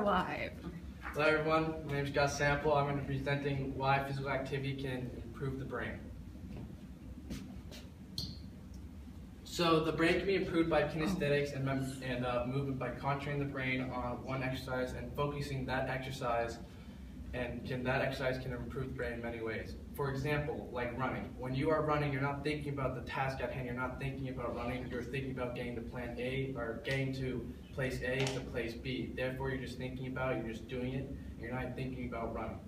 live. Hello everyone, my name is Gus Sample. I'm going to be presenting why physical activity can improve the brain. So the brain can be improved by kinesthetics and movement by concentrating the brain on one exercise and focusing that exercise, and that exercise can improve the brain in many ways. For example, like running. When you are running, you're not thinking about the task at hand, you're not thinking about running, you're thinking about getting to plan A or getting to place A to place B. Therefore, you're just thinking about it, you're just doing it, you're not thinking about running.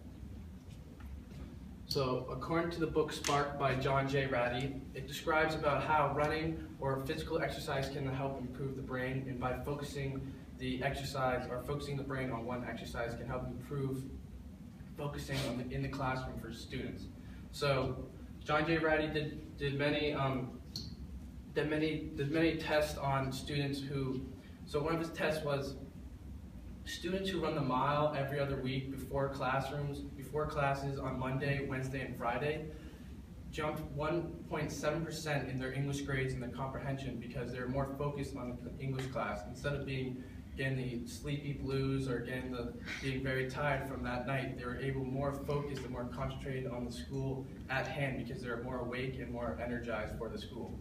So, according to the book Spark by John J. Ratty, it describes about how running or physical exercise can help improve the brain, and by focusing the exercise or focusing the brain on one exercise can help improve focusing in the classroom for students. So, John J. Ratty did many tests on students who. So one of his tests was students who run the mile every other week before classes on Monday, Wednesday, and Friday jumped 1.7% in their English grades and their comprehension because they're more focused on the English class instead of getting the sleepy blues or being very tired from that night. They were more focused and more concentrated on the school at hand because they're more awake and more energized for the school.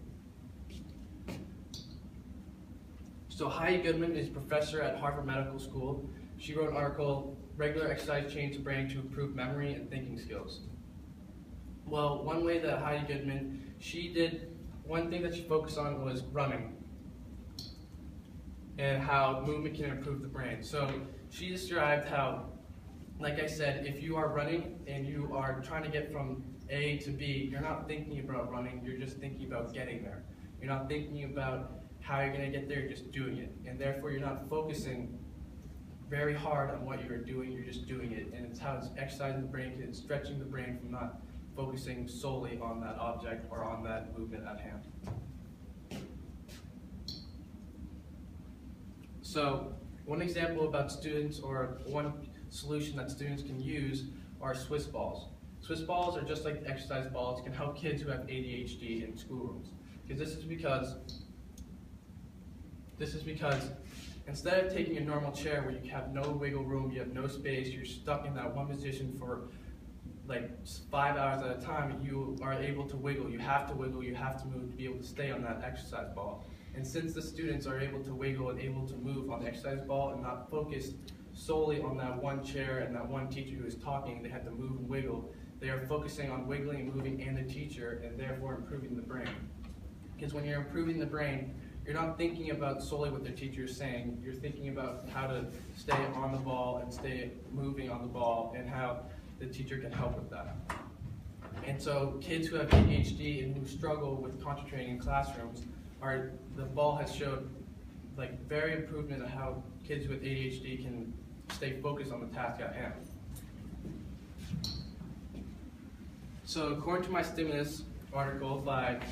So Heidi Goodman is a professor at Harvard Medical School. She wrote an article, Regular Exercise Changes the Brain to Improve Memory and Thinking Skills. Well, one way that Heidi Goodman, one thing that she focused on was running and how movement can improve the brain. So she described how, like I said, if you are running and you are trying to get from A to B, you're not thinking about running, you're just thinking about getting there. You're not thinking about how you're going to get there, you're just doing it. And therefore you're not focusing very hard on what you're doing, you're just doing it. And it's how it's exercising the brain, it's stretching the brain from not focusing solely on that object or on that movement at hand. So one example about students, or one solution that students can use, are Swiss balls. Swiss balls are just like the exercise balls, can help kids who have ADHD in schoolrooms. Because this is because instead of taking a normal chair where you have no wiggle room, you have no space, you're stuck in that one position for like 5 hours at a time, you are able to wiggle, you have to move to be able to stay on that exercise ball. And since the students are able to wiggle and able to move on the exercise ball and not focused solely on that one chair and that one teacher who is talking, they have to move and wiggle, they are focusing on wiggling and moving and the teacher, and therefore improving the brain. Because when you're improving the brain, you're not thinking about solely what the teacher is saying, you're thinking about how to stay on the ball and stay moving on the ball and how the teacher can help with that. And so kids who have ADHD and who struggle with concentrating in classrooms, the ball has showed like very improvement of how kids with ADHD can stay focused on the task at hand. So according to my stimulus article that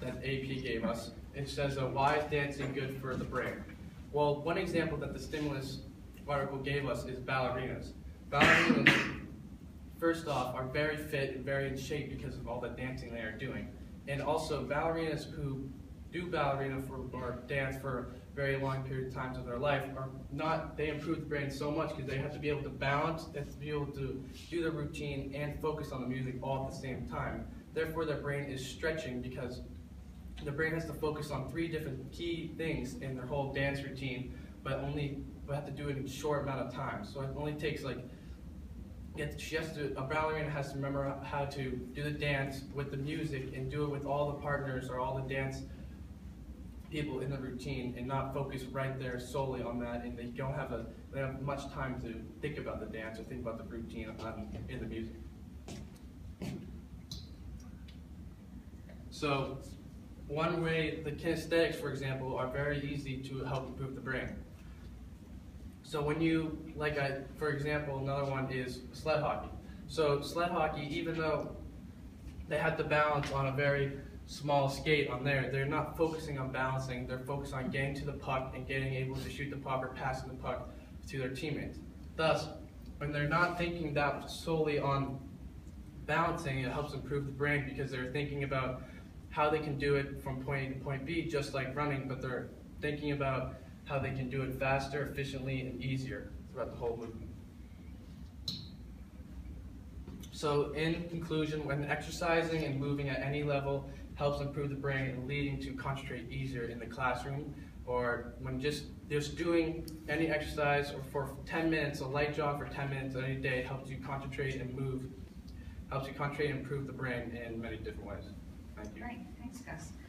AP gave us, it says, why is dancing good for the brain? Well, one example that the stimulus article gave us is ballerinas. Ballerinas, first off, are very fit and very in shape because of all the dancing they are doing. And also, ballerinas who do or dance for very long period of times of their life they improve the brain so much because they have to be able to balance, they have to be able to do the routine and focus on the music all at the same time. Therefore, their brain is stretching because the brain has to focus on 3 different key things in their whole dance routine, but have to do it in a short amount of time. So it only takes a ballerina has to remember how to do the dance with the music and do it with all the partners or all the dance people in the routine and not focus right there solely on that, and they don't have much time to think about the dance or think about the routine in the music. So one way, the kinesthetics, for example, are very easy to help improve the brain. So when for example, another one is sled hockey. So sled hockey, even though they have to balance on a very small skate on there, they're not focusing on balancing, they're focused on getting to the puck and getting able to shoot the puck or passing the puck to their teammates. Thus, when they're not thinking that solely on balancing, it helps improve the brain because they're thinking about how they can do it from point A to point B, just like running, but they're thinking about how they can do it faster, efficiently, and easier. throughout the whole movement. So in conclusion, when exercising and moving at any level helps improve the brain and leading to concentrate easier in the classroom, or when just doing any exercise or for 10 minutes, a light jog for 10 minutes any day helps you concentrate and move, helps you concentrate and improve the brain in many different ways. Thank you. Great, thanks Gus.